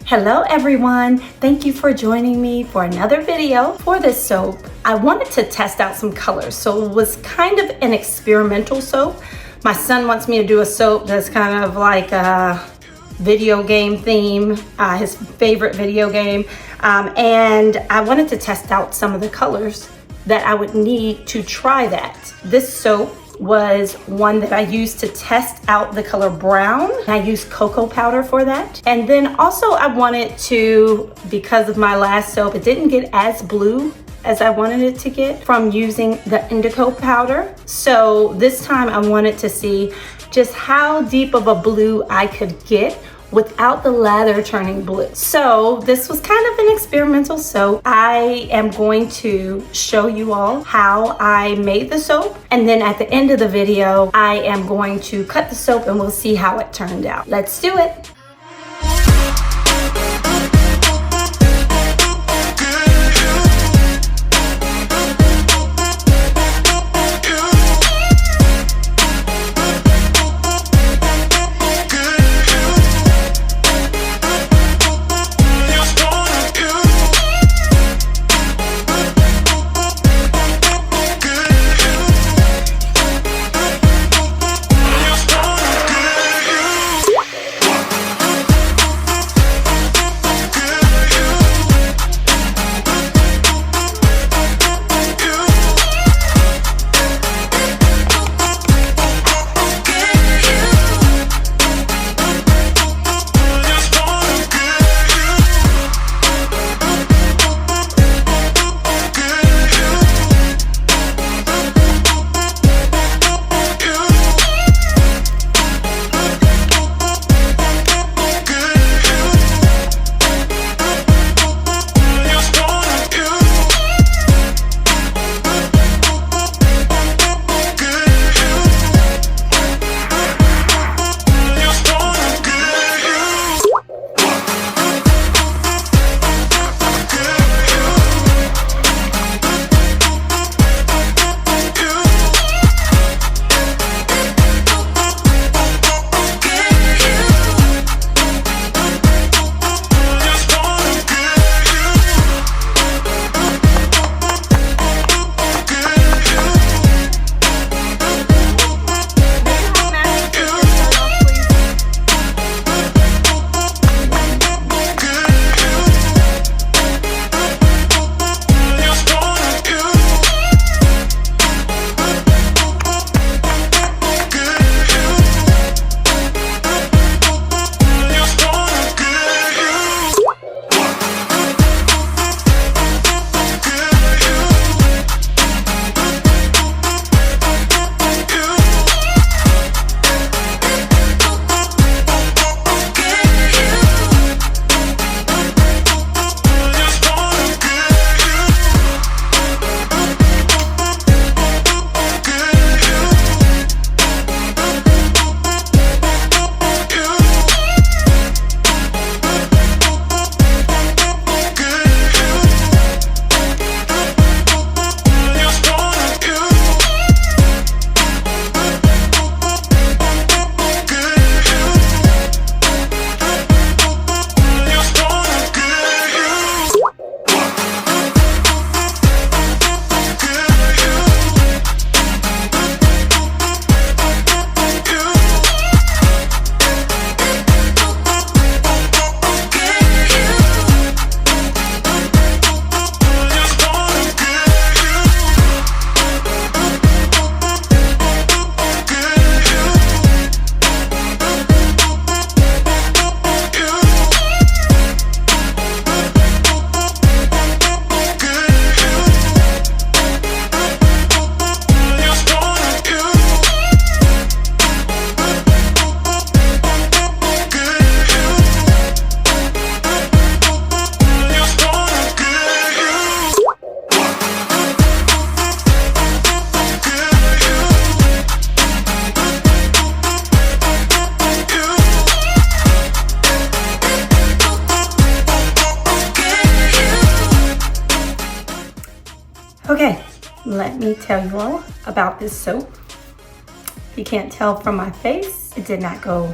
Hello everyone, thank you for joining me for another video. For this soap, I wanted to test out some colors, so it was kind of an experimental soap. My son wants me to do a soap that's kind of like a video game theme, his favorite video game, and I wanted to test out some of the colors that I would need to try that. This soap was one that I used to test out the color brown. I used cocoa powder for that. And then also I wanted to, because of my last soap, it didn't get as blue as I wanted it to get from using the indigo powder. So this time I wanted to see just how deep of a blue I could get without the lather turning blue. So this was kind of an experimental soap. I am going to show you all how I made the soap, and then at the end of the video I am going to cut the soap and we'll see how it turned out. Let's do it. Okay, let me tell you all about this soap. If you can't tell from my face, it did not go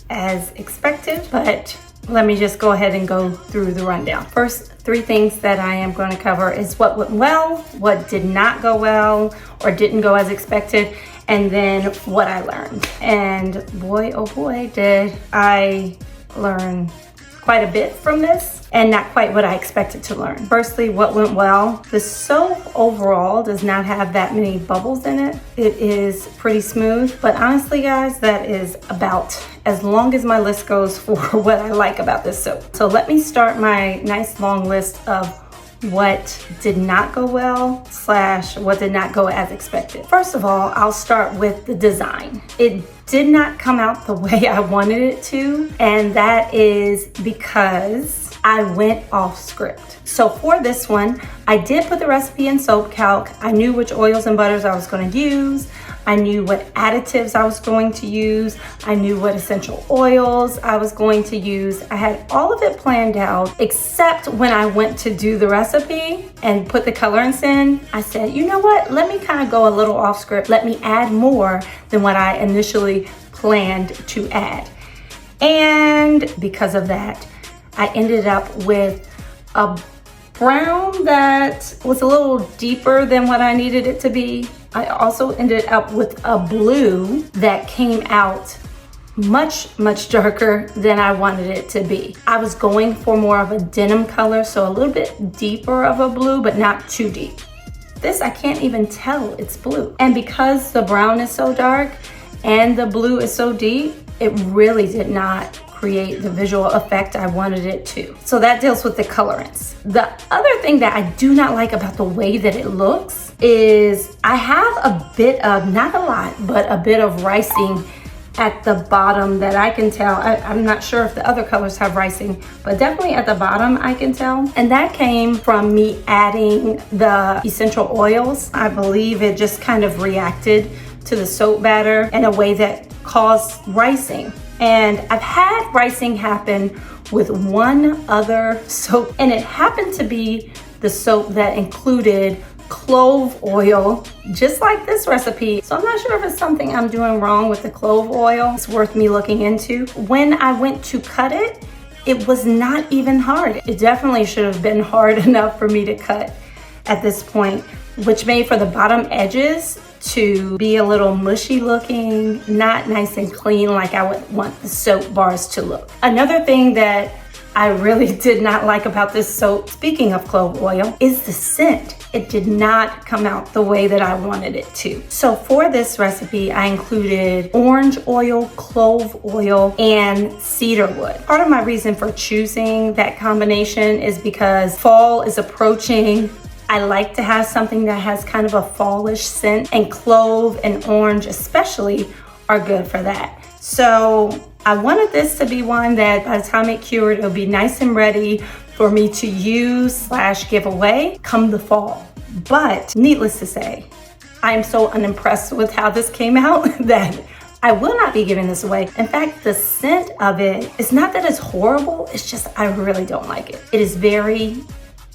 as expected, but let me just go ahead and go through the rundown. First, 3 things that I am going to cover is what went well, what did not go well or didn't go as expected, and then what I learned. And boy, oh boy, did I learn quite a bit from this, and not quite what I expected to learn. Firstly, what went well. The soap overall does not have that many bubbles in it. It is pretty smooth, but honestly guys, that is about as long as my list goes for what I like about this soap. So let me start my nice long list of what did not go well / what did not go as expected. First of all, I'll start with the design. It did not come out the way I wanted it to, and that is because I went off script. So for this one, I did put the recipe in Soap Calc. I knew which oils and butters I was going to use. I knew what additives I was going to use. I knew what essential oils I was going to use. I had all of it planned out, except when I went to do the recipe and put the colorants in, I said, you know what? Let me kind of go a little off script. Let me add more than what I initially planned to add. And because of that, I ended up with a brown that was a little deeper than what I needed it to be. I also ended up with a blue that came out much darker than I wanted it to be. I was going for more of a denim color, so a little bit deeper of a blue, but not too deep. This, I can't even tell it's blue. And because the brown is so dark and the blue is so deep, it really did not create the visual effect I wanted it to. So that deals with the colorants. The other thing that I do not like about the way that it looks is I have a bit of, not a lot, but a bit of ricing at the bottom that I can tell. I'm not sure if the other colors have ricing, but definitely at the bottom I can tell. And that came from me adding the essential oils. I believe it just kind of reacted to the soap batter in a way that caused ricing. And I've had ricing happen with one other soap, and it happened to be the soap that included clove oil, just like this recipe. So I'm not sure if it's something I'm doing wrong with the clove oil. It's worth me looking into. When I went to cut it, it was not even hard. It definitely should have been hard enough for me to cut at this point, which made for the bottom edges to be a little mushy looking, not nice and clean like I would want the soap bars to look. Another thing that I really did not like about this soap, speaking of clove oil, is the scent. It did not come out the way that I wanted it to. So for this recipe, I included orange oil, clove oil, and cedar wood. Part of my reason for choosing that combination is because fall is approaching. I like to have something that has kind of a fallish scent, and clove and orange especially are good for that. So I wanted this to be one that by the time it cured, it'll be nice and ready for me to use / give away come the fall. But needless to say, I am so unimpressed with how this came out that I will not be giving this away. In fact, the scent of it, it's not that it's horrible, it's just I really don't like it. It is very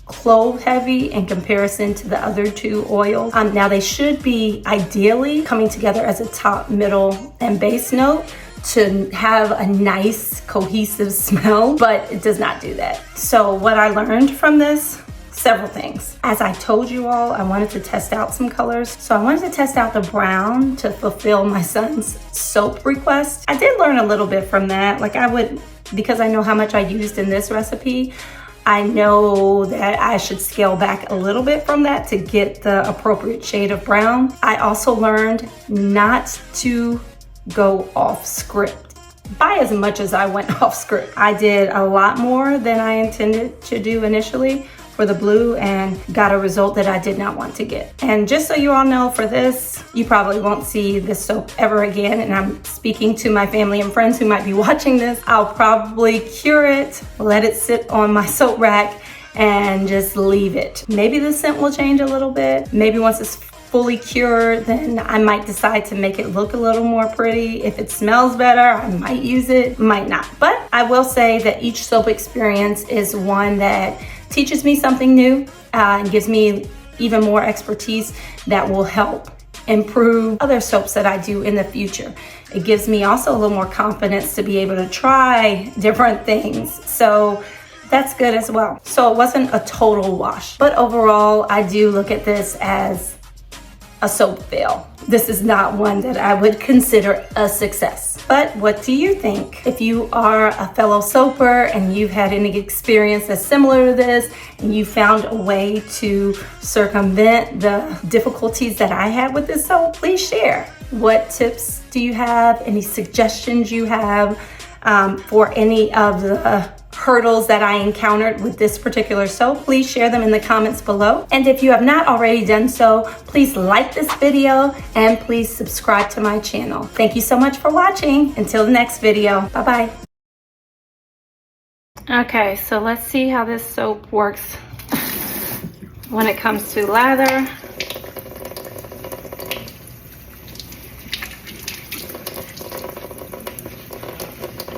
clove heavy in comparison to the other 2 oils. Now they should be ideally coming together as a top, middle, and base note to have a nice cohesive smell, but it does not do that. So what I learned from this, several things. As I told you all, I wanted to test out some colors. So I wanted to test out the brown to fulfill my son's soap request. I did learn a little bit from that. Like because I know how much I used in this recipe, I know that I should scale back a little bit from that to get the appropriate shade of brown. I also learned not to go off script by as much as I went off script. I did a lot more than I intended to do initially for the blue and got a result that I did not want to get. And just so you all know, for this, you probably won't see this soap ever again. And I'm speaking to my family and friends who might be watching this. I'll probably cure it, let it sit on my soap rack, and just leave it. Maybe the scent will change a little bit. Maybe once it's fully cured, then I might decide to make it look a little more pretty. If it smells better, I might use it, might not. But I will say that each soap experience is one that teaches me something new and gives me even more expertise that will help improve other soaps that I do in the future. It gives me also a little more confidence to be able to try different things. So that's good as well. So it wasn't a total wash, but overall, I do look at this as a soap fail. This is not one that I would consider a success. But what do you think? If you are a fellow soaper and you've had any experience that's similar to this, and you found a way to circumvent the difficulties that I had with this soap, please share. What tips do you have? Any suggestions you have for any of the hurdles that I encountered with this particular soap? Please share them in the comments below. And if you have not already done so, please like this video and please subscribe to my channel. Thank you so much for watching. Until the next video, bye-bye. Okay, so let's see how this soap works when it comes to lather.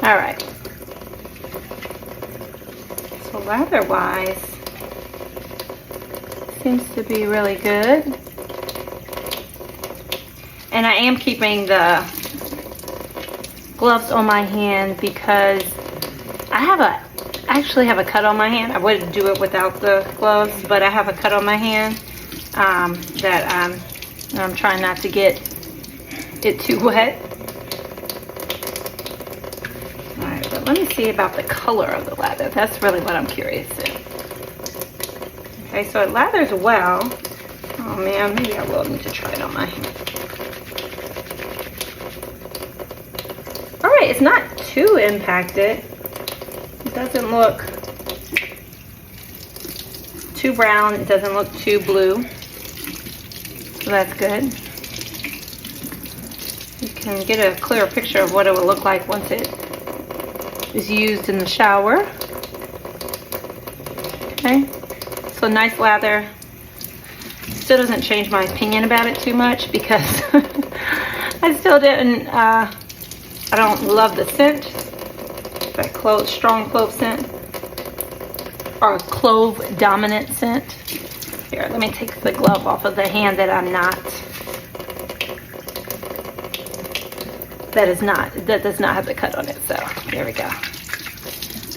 All right. So lather-wise, seems to be really good. And I am keeping the gloves on my hand because I actually have a cut on my hand. I would do it without the gloves, but I have a cut on my hand that I'm trying not to get it too wet. Let me see about the color of the lather. That's really what I'm curious in. Okay, so it lathers well. Oh man, maybe I will need to try it on my hand. All right, it's not too impacted. It doesn't look too brown. It doesn't look too blue. So that's good. You can get a clearer picture of what it will look like once it is used in the shower. Okay, so nice lather. Still doesn't change my opinion about it too much because I still didn't, I don't love the scent, that strong clove scent, or clove dominant scent. Here, let me take the glove off of the hand that I'm not, that does not have the cut on it. So there we go.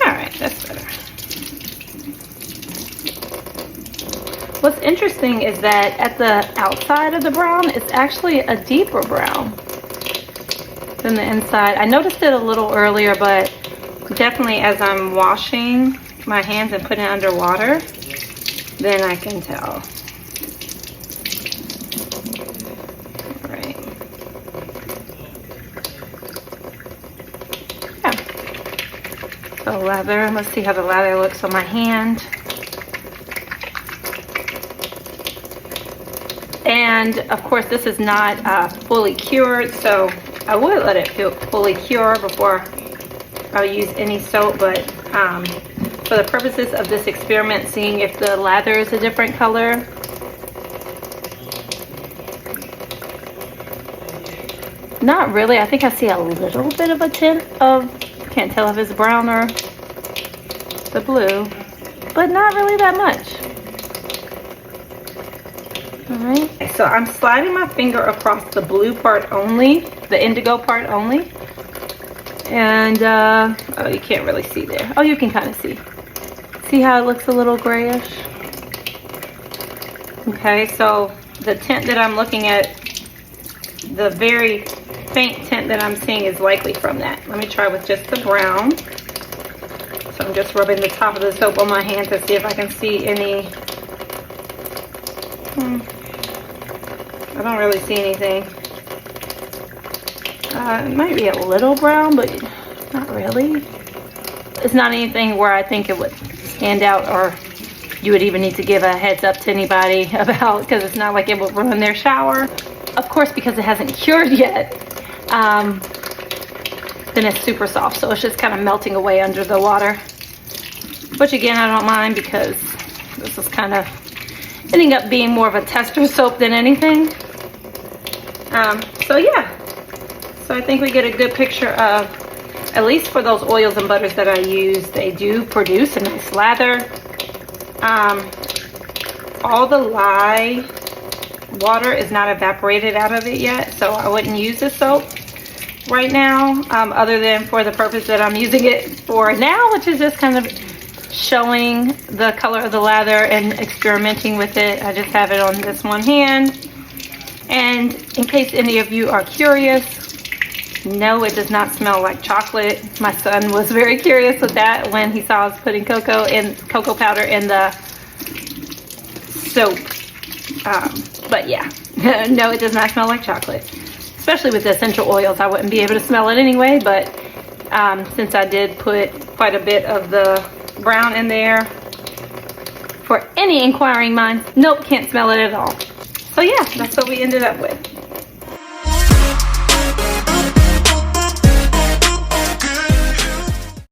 All right, that's better. What's interesting is that at the outside of the brown, it's actually a deeper brown than the inside. I noticed it a little earlier, but definitely as I'm washing my hands and putting it under water, then I can tell. The lather, let's see how the lather looks on my hand. And of course this is not fully cured, so I would let it fully cure before I'll use any soap, but for the purposes of this experiment, seeing if the lather is a different color, not really. I think I see a little bit of a tint of, can't tell if it's brown or the blue, but not really that much. All right, so I'm sliding my finger across the blue part only, the indigo part only. And, oh, you can't really see there. Oh, you can kind of see. See how it looks a little grayish? Okay, so the tint that I'm looking at, the very faint tint that I'm seeing is likely from that. Let me try with just the brown. So I'm just rubbing the top of the soap on my hand to see if I can see any. I don't really see anything. It might be a little brown, but not really. It's not anything where I think it would stand out or you would even need to give a heads up to anybody about, because it's not like it will ruin their shower. Of course, because it hasn't cured yet, then it's super soft, so it's just kind of melting away under the water. Which again, I don't mind because this is kind of ending up being more of a tester soap than anything. So yeah, so I think we get a good picture of, at least for those oils and butters that I use, they do produce a nice lather. All the lye water is not evaporated out of it yet, so I wouldn't use the soap right now, other than for the purpose that I'm using it for now, which is just kind of showing the color of the lather and experimenting with it. I just have it on this one hand. And in case any of you are curious, no, it does not smell like chocolate. My son was very curious with that when he saw us putting cocoa powder in the soap. But yeah, no, it does not smell like chocolate. Especially with the essential oils, I wouldn't be able to smell it anyway, but since I did put quite a bit of the brown in there, for any inquiring minds, nope, can't smell it at all. So yeah, that's what we ended up with.